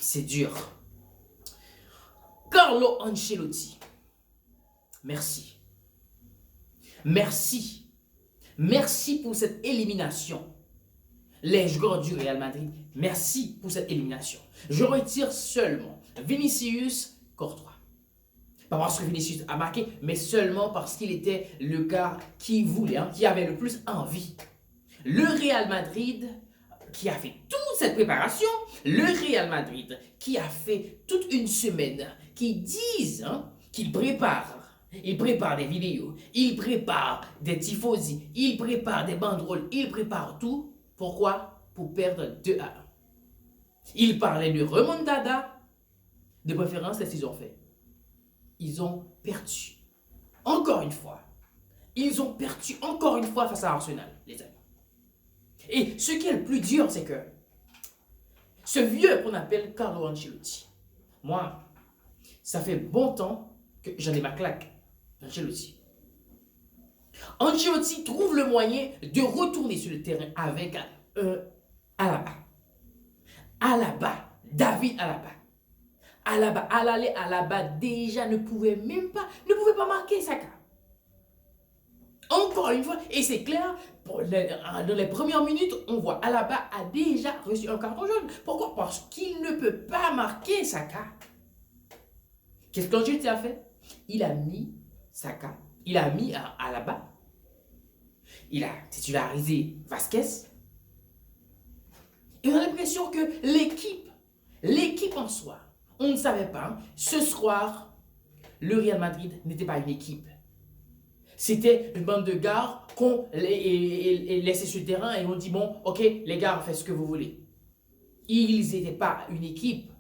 c'est dur. Carlo Ancelotti, merci. Merci. Merci pour cette élimination. Les joueurs du Real Madrid, merci pour cette élimination. Je retire seulement Vinicius Courtois. Pas parce que Vinicius a marqué, mais seulement parce qu'il était le gars qui voulait, qui avait le plus envie. Le Real Madrid, qui a fait toute cette préparation, le Real Madrid, qui a fait toute une semaine, qui disent qu'il prépare. Il prépare des vidéos, il prépare des tifosi, il prépare des banderoles, il prépare tout. Pourquoi? Pour perdre 2-1. Il parlait de remontada, de préférence, qu'est-ce qu'ils ont fait? Ils ont perdu. Encore une fois. Ils ont perdu encore une fois face à Arsenal, les amis. Et ce qui est le plus dur, c'est que ce vieux qu'on appelle Carlo Ancelotti, moi, ça fait bon temps que j'en ai ma claque. Ancelotti trouve le moyen de retourner sur le terrain avec Alaba. David Alaba. Alaba, à l'aller, Alaba déjà ne pouvait pas marquer Saka. Encore une fois, et c'est clair, dans les premières minutes, on voit Alaba a déjà reçu un carton jaune. Pourquoi? Parce qu'il ne peut pas marquer Saka. Qu'est-ce qu'Ancelotti a fait? Il a mis Saka, il a mis Alaba, il a titularisé Vasquez. Et on a l'impression que l'équipe en soi, on ne savait pas. Ce soir, le Real Madrid n'était pas une équipe. C'était une bande de gars qu'on laissait sur le terrain et on dit bon, ok, les gars, faites ce que vous voulez. Ils n'étaient pas une équipe.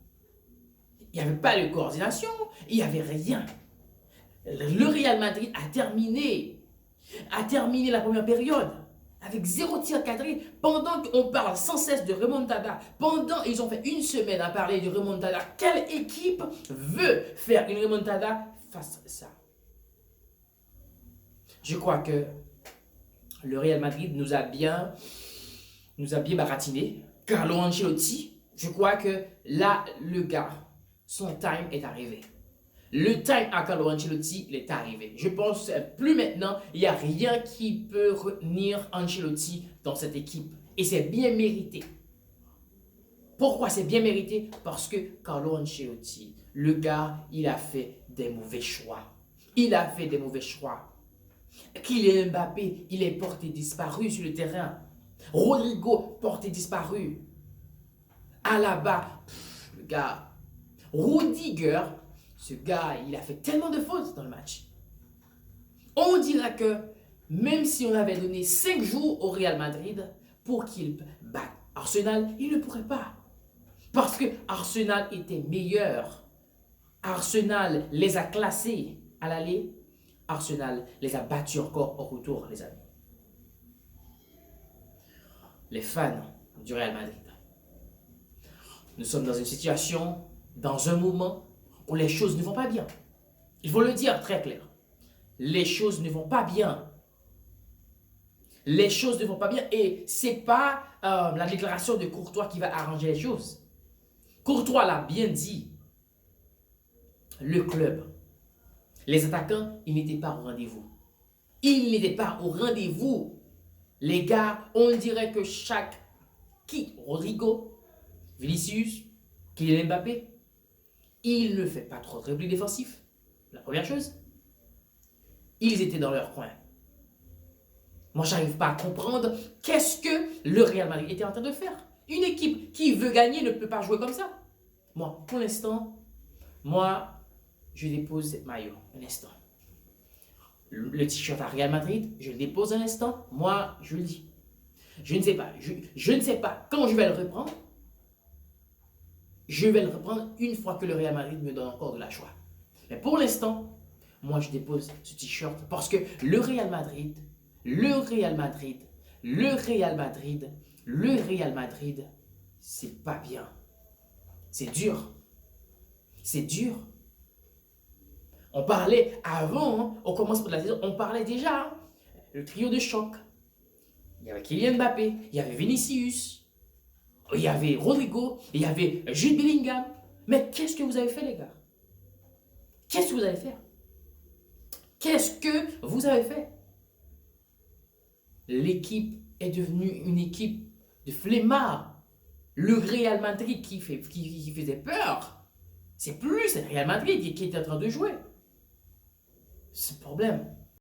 Il n'y avait pas de coordination, il n'y avait rien. Le Real Madrid a terminé la première période avec 0 tir cadré. Pendant qu'on parle sans cesse de remontada, pendant ils ont fait une semaine à parler de remontada, quelle équipe veut faire une remontada face à ça? Je crois que le Real Madrid nous a bien baratiné. Carlo Ancelotti, je crois que là, le gars, son time est arrivé. Le time à Carlo Ancelotti, il est arrivé. Je pense que plus maintenant, il n'y a rien qui peut retenir Ancelotti dans cette équipe. Et c'est bien mérité. Pourquoi c'est bien mérité? Parce que Carlo Ancelotti, le gars, il a fait des mauvais choix. Kylian Mbappé, il est porté disparu sur le terrain. Rodrigo, porté disparu. Alaba, le gars. Rudiger, ce gars, il a fait tellement de fautes dans le match. On dira que même si on avait donné 5 jours au Real Madrid pour qu'il batte Arsenal, il ne pourrait pas. Parce que Arsenal était meilleur. Arsenal les a classés à l'aller. Arsenal les a battus encore au retour, les amis. Les fans du Real Madrid. Nous sommes dans une situation, dans un moment où les choses ne vont pas bien. Il faut le dire très clair. Les choses ne vont pas bien. Les choses ne vont pas bien et ce n'est pas la déclaration de Courtois qui va arranger les choses. Courtois l'a bien dit. Le club, les attaquants, ils n'étaient pas au rendez-vous. Ils n'étaient pas au rendez-vous. Les gars, on dirait que Rodrigo, Vinicius, Kylian Mbappé, il ne fait pas trop de repli défensif. La première chose, ils étaient dans leur coin. Moi, je n'arrive pas à comprendre qu'est-ce que le Real Madrid était en train de faire. Une équipe qui veut gagner ne peut pas jouer comme ça. Moi, pour l'instant, je dépose cette maillot. Un instant. Le t-shirt à Real Madrid, je le dépose un instant. Moi, je le dis. Je ne sais pas. Je ne sais pas quand je vais le reprendre. Je vais le reprendre une fois que le Real Madrid me donne encore de la joie. Mais pour l'instant, moi, je dépose ce t-shirt parce que le Real Madrid, c'est pas bien. C'est dur. C'est dur. On parlait avant, au commencement de la saison, on parlait déjà, le trio de choc. Il y avait Kylian Mbappé, il y avait Vinicius, il y avait Rodrigo, il y avait Jude Bellingham. Mais qu'est-ce que vous avez fait, les gars? Qu'est-ce que vous allez faire? Qu'est-ce que vous avez fait? L'équipe est devenue une équipe de flemmards. Le Real Madrid qui faisait peur, c'est plus le Real Madrid qui est en train de jouer. C'est le problème.